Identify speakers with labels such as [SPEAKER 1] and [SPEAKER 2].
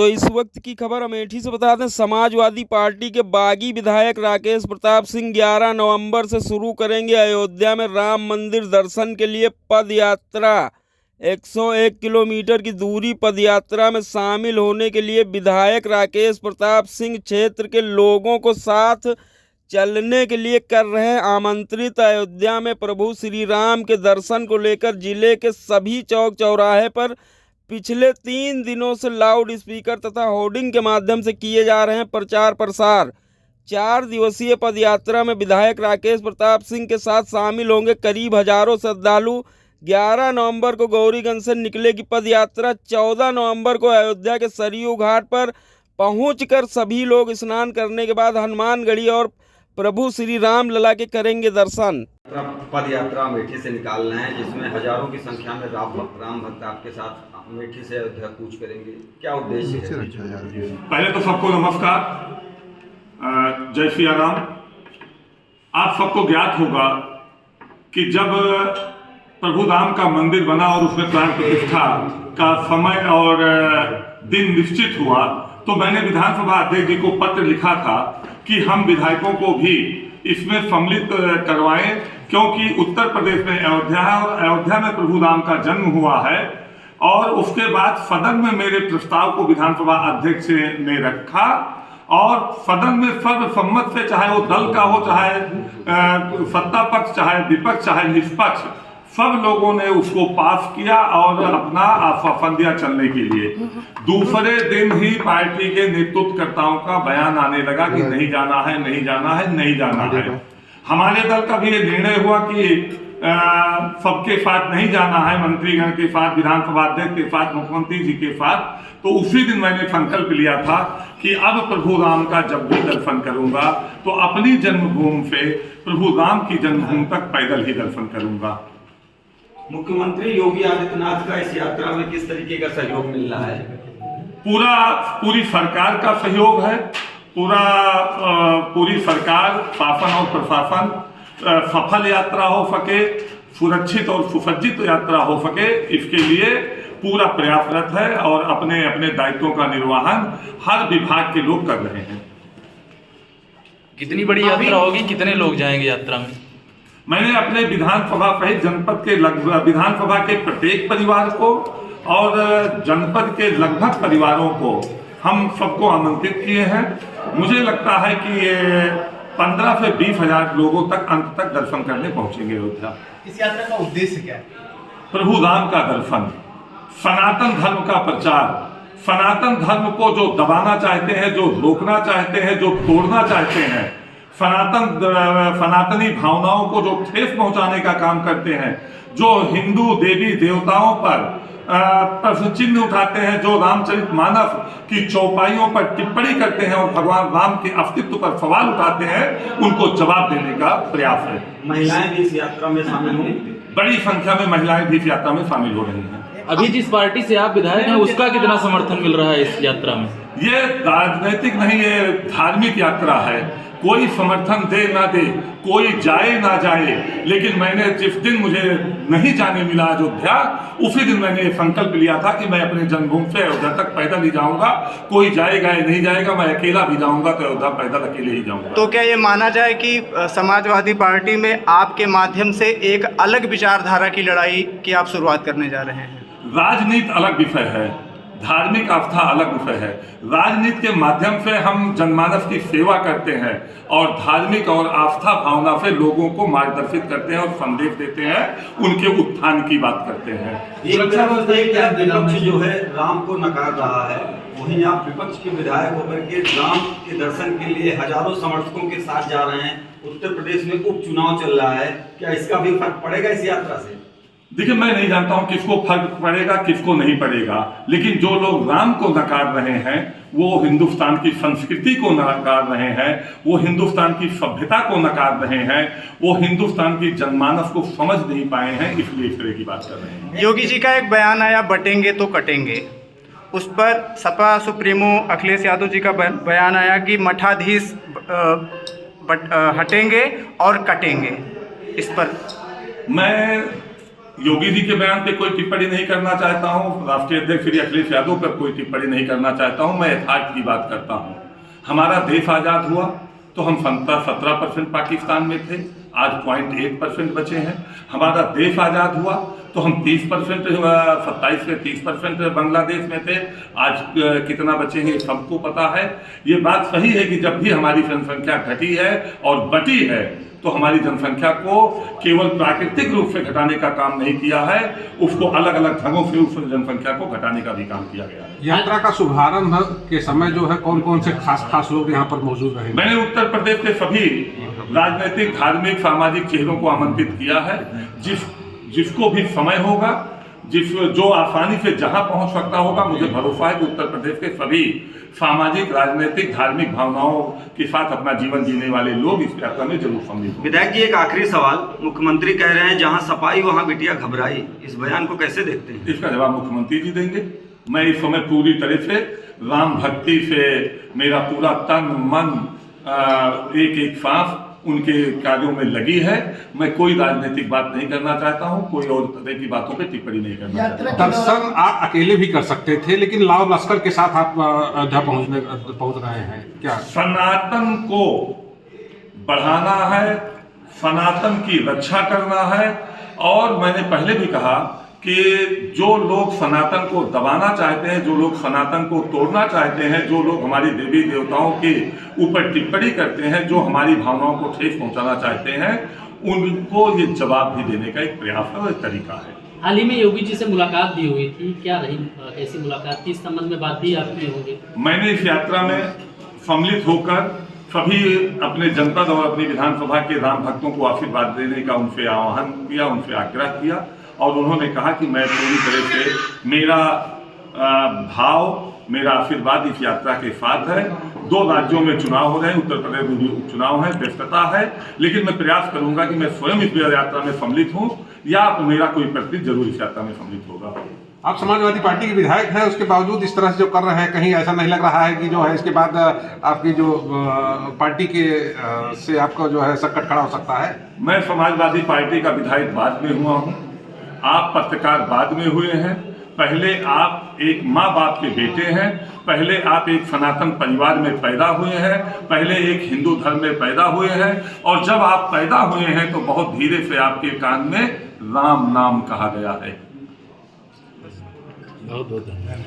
[SPEAKER 1] तो इस वक्त की खबर अमेठी से बता दें, समाजवादी पार्टी के बागी विधायक राकेश प्रताप सिंह 11 नवंबर से शुरू करेंगे अयोध्या में राम मंदिर दर्शन के लिए पद यात्रा। 101 किलोमीटर की दूरी पद यात्रा में शामिल होने के लिए विधायक राकेश प्रताप सिंह क्षेत्र के लोगों को साथ चलने के लिए कर रहे हैं आमंत्रित। अयोध्या में प्रभु श्री राम के दर्शन को लेकर जिले के सभी चौक चौराहे पर पिछले 3 दिनों से लाउड स्पीकर तथा होर्डिंग के माध्यम से किए जा रहे हैं प्रचार प्रसार। 4 दिवसीय पदयात्रा में विधायक राकेश प्रताप सिंह के साथ शामिल होंगे करीब हजारों श्रद्धालु। 11 नवंबर को गौरीगंज से निकलेगी पदयात्रा। 14 नवंबर को अयोध्या के सरयू घाट पर पहुंचकर सभी लोग स्नान करने के बाद हनुमानगढ़ी और प्रभु श्री राम लला के करेंगे दर्शन।
[SPEAKER 2] पद यात्रा अमेठी से निकालना है, जिसमें हजारों की संख्या में राम भक्त आपके साथ अमेठी से अयोध्या कूच करेंगे। क्या उद्देश्य है?
[SPEAKER 3] पहले तो सबको नमस्कार, जय श्री राम। आप सबको ज्ञात होगा कि जब प्रभु राम का मंदिर बना और उसमें प्राण प्रतिष्ठा का समय और दिन निश्चित हुआ, तो मैंने विधानसभा अध्यक्ष जी को पत्र लिखा था कि हम विधायकों को भी इसमें सम्मिलित करवाएं, क्योंकि उत्तर प्रदेश में अयोध्या है और अयोध्या में प्रभु राम का जन्म हुआ है। और उसके बाद सदन में मेरे प्रस्ताव को विधानसभा अध्यक्ष ने रखा और सदन में सर्वसम्मत से, चाहे वो दल का हो, चाहे सत्ता पक्ष, चाहे विपक्ष, चाहे निष्पक्ष, सब लोगों ने उसको पास किया और अपना आश्वासन दिया चलने के लिए। दूसरे दिन ही पार्टी के नेतृत्वकर्ताओं का बयान आने लगा कि नहीं जाना है, नहीं जाना है, नहीं जाना है। हमारे दल का भी ये निर्णय हुआ कि सबके साथ नहीं जाना है, मंत्रीगण के साथ, विधानसभा अध्यक्ष के साथ, मुख्यमंत्री जी के साथ। तो उसी दिन मैंने संकल्प लिया था कि अब प्रभु राम का जब भी दर्शन करूंगा तो अपनी जन्मभूमि से प्रभु राम की जन्मभूमि तक पैदल ही दर्शन करूंगा।
[SPEAKER 2] मुख्यमंत्री योगी आदित्यनाथ का इस यात्रा में किस तरीके का सहयोग मिल रहा है?
[SPEAKER 3] पूरी सरकार का सहयोग है। पूरी सरकार, शासन और प्रशासन सफल यात्रा हो सके, सुरक्षित और सुसज्जित यात्रा हो सके, इसके लिए पूरा प्रयासरत है और अपने अपने दायित्वों का निर्वहन हर विभाग के लोग कर रहे हैं।
[SPEAKER 4] कितनी बड़ी यात्रा होगी, कितने लोग जाएंगे यात्रा में?
[SPEAKER 3] मैंने अपने विधानसभा सहित जनपद के विधानसभा के प्रत्येक परिवार को और जनपद के लगभग परिवारों को हम सबको आमंत्रित किए हैं। मुझे लगता है कि ये 15 से 20 हजार लोगों तक अंत तक दर्शन करने पहुंचेंगे अयोध्या।
[SPEAKER 5] इस यात्रा का उद्देश्य क्या है?
[SPEAKER 3] प्रभु राम का दर्शन, सनातन धर्म का प्रचार, सनातन धर्म को जो दबाना चाहते हैं, जो रोकना चाहते हैं, जो तोड़ना चाहते हैं, सनातनी भावनाओं को जो ठेस पहुंचाने का काम करते हैं, जो हिंदू देवी देवताओं पर प्रश्न चिन्ह उठाते हैं, जो रामचरितमानस की चौपाइयों पर टिप्पणी करते हैं और भगवान राम के अस्तित्व पर सवाल उठाते हैं, उनको जवाब देने का प्रयास है।
[SPEAKER 2] महिलाएं भी इस यात्रा में शामिल होंगी।
[SPEAKER 3] बड़ी संख्या में महिलाएं भी इस यात्रा में शामिल हो रही हैं।
[SPEAKER 4] अभी जिस पार्टी से आप विधायक हैं उसका कितना समर्थन मिल रहा है इस यात्रा में?
[SPEAKER 3] ये राजनीतिक नहीं, ये धार्मिक यात्रा है। कोई समर्थन दे ना दे, कोई जाए ना जाए, लेकिन मैंने जिस दिन मुझे नहीं जाने मिला अयोध्या, उसी दिन मैंने ये संकल्प लिया था कि मैं अपने जन्मभूमि से अयोध्या तक पैदल ही जाऊंगा। कोई जाएगा या नहीं जाएगा, मैं अकेला भी जाऊंगा तो अयोध्या पैदल अकेले ही जाऊंगा।
[SPEAKER 5] तो क्या ये माना जाए कि समाजवादी पार्टी में आपके माध्यम से एक अलग विचारधारा की लड़ाई की आप शुरुआत करने जा रहे हैं?
[SPEAKER 3] राजनीति अलग विषय है, धार्मिक आस्था अलग विषय है। राजनीति के माध्यम से हम जनमानस की सेवा करते हैं और धार्मिक और आस्था भावना से लोगों को मार्गदर्शित करते हैं और संदेश देते हैं, उनके उत्थान की बात करते हैं।
[SPEAKER 2] विपक्ष जो है राम को नकार रहा है, वहीं आप विपक्ष के विधायक होकर के राम के दर्शन के लिए हजारों समर्थकों के साथ जा रहे हैं। उत्तर प्रदेश में उपचुनाव चल रहा है, क्या इसका भी फर्क पड़ेगा इस यात्रा से?
[SPEAKER 3] देखिए, मैं नहीं जानता हूं किसको फर्क पड़ेगा, किसको नहीं पड़ेगा, लेकिन जो लोग राम को नकार रहे हैं, वो हिंदुस्तान की संस्कृति को नकार रहे हैं, वो हिंदुस्तान की सभ्यता को नकार रहे हैं, वो हिंदुस्तान की जनमानस को समझ नहीं पाए हैं, इसलिए इस तरह की बात कर रहे हैं।
[SPEAKER 5] योगी जी का एक बयान आया, बटेंगे तो कटेंगे। उस पर सपा सुप्रीमो अखिलेश यादव जी का बयान आया कि मठाधीश हटेंगे और कटेंगे। इस पर
[SPEAKER 3] मैं योगी जी के बयान पे कोई टिप्पणी नहीं करना चाहता हूँ, राष्ट्रीय अध्यक्ष श्री अखिलेश यादव पर कोई टिप्पणी नहीं करना चाहता हूँ। मैं यथार्थ की बात करता हूँ। हमारा देश आज़ाद हुआ तो हम 17% पाकिस्तान में थे, आज 0.1% बचे हैं। हमारा देश आज़ाद हुआ तो हम 30% 27 से 30% बांग्लादेश में थे, आज कितना बचे हैं सबको पता है। ये बात सही है कि जब भी हमारी जनसंख्या घटी है और बटी है तो हमारी जनसंख्या को केवल प्राकृतिक रूप से घटाने का काम नहीं किया है, उसको अलग अलग ढंगों से उस जनसंख्या को घटाने का भी काम किया गया है।
[SPEAKER 6] यात्रा का शुभारंभ के समय जो है कौन कौन से खास लोग यहाँ पर मौजूद रहे?
[SPEAKER 3] मैंने उत्तर प्रदेश के सभी राजनीतिक, धार्मिक, सामाजिक चेहरों को आमंत्रित किया है। जिसको भी समय होगा, जो आसानी से जहां पहुंच सकता होगा, मुझे भरोसा है कि उत्तर प्रदेश के सभी सामाजिक, राजनीतिक, धार्मिक भावनाओं के साथ अपना जीवन जीने वाले लोग इस यात्रा में जरूर सम्मिलित होंगे।
[SPEAKER 2] विधायक जी, एक आखिरी सवाल। मुख्यमंत्री कह रहे हैं जहां सपाई वहां बिटिया घबराई, इस बयान को कैसे देखते हैं?
[SPEAKER 3] इसका जवाब मुख्यमंत्री जी देंगे। मैं इस समय पूरी तरह से राम भक्ति से मेरा पूरा तन मन एक एक सांस उनके कार्यों में लगी है। मैं कोई राजनीतिक बात नहीं करना चाहता हूं, कोई और तरह की बातों पे टिप्पणी नहीं करना चाहता।
[SPEAKER 6] दर्शन आप अकेले भी कर सकते थे, लेकिन लाव लश्कर के साथ आप अयोध्या पहुंच रहे हैं क्या?
[SPEAKER 3] सनातन को बढ़ाना है, सनातन की रक्षा करना है। और मैंने पहले भी कहा कि जो लोग सनातन को दबाना चाहते हैं, जो लोग सनातन को तोड़ना चाहते हैं, जो लोग हमारी देवी देवताओं के ऊपर टिप्पणी करते हैं, जो हमारी भावनाओं को ठेस पहुंचाना चाहते हैं, उनको ये जवाब भी देने का एक प्रयास है और एक तरीका है।
[SPEAKER 7] हाल ही में योगी जी से मुलाकात भी हुई थी, क्या रही ऐसी मुलाकात थी? इस संबंध में बात भी आपकी होगी?
[SPEAKER 3] मैंने इस यात्रा में सम्मिलित होकर सभी अपने जनपद और अपनी विधानसभा के राम भक्तों को आशीर्वाद देने का उनसे आह्वान किया, उनसे आग्रह किया, और उन्होंने कहा कि मैं पूरी तरह से मेरा भाव, मेरा आशीर्वाद इस यात्रा के साथ है। 2 राज्यों में चुनाव हो रहे हैं, उत्तर प्रदेश में भी उपचुनाव है, व्यस्तता है, लेकिन मैं प्रयास करूंगा कि मैं स्वयं इस यात्रा में सम्मिलित हूं या मेरा कोई प्रतिनिधि जरूर इस यात्रा में सम्मिलित होगा।
[SPEAKER 6] आप समाजवादी पार्टी के विधायक हैं, उसके बावजूद इस तरह से जो कर रहे हैं, कहीं ऐसा नहीं लग रहा है कि जो है इसके बाद आपकी जो पार्टी के से आपका जो है संकट खड़ा हो सकता है?
[SPEAKER 3] मैं समाजवादी पार्टी का विधायक बाद में हुआ हूँ, आप पत्रकार बाद में हुए हैं। पहले आप एक माँ बाप के बेटे हैं, पहले आप एक सनातन परिवार में पैदा हुए हैं, पहले एक हिंदू धर्म में पैदा हुए हैं, और जब आप पैदा हुए हैं तो बहुत धीरे से आपके कान में राम नाम कहा गया है।
[SPEAKER 7] बहुत बहुत धन्यवाद।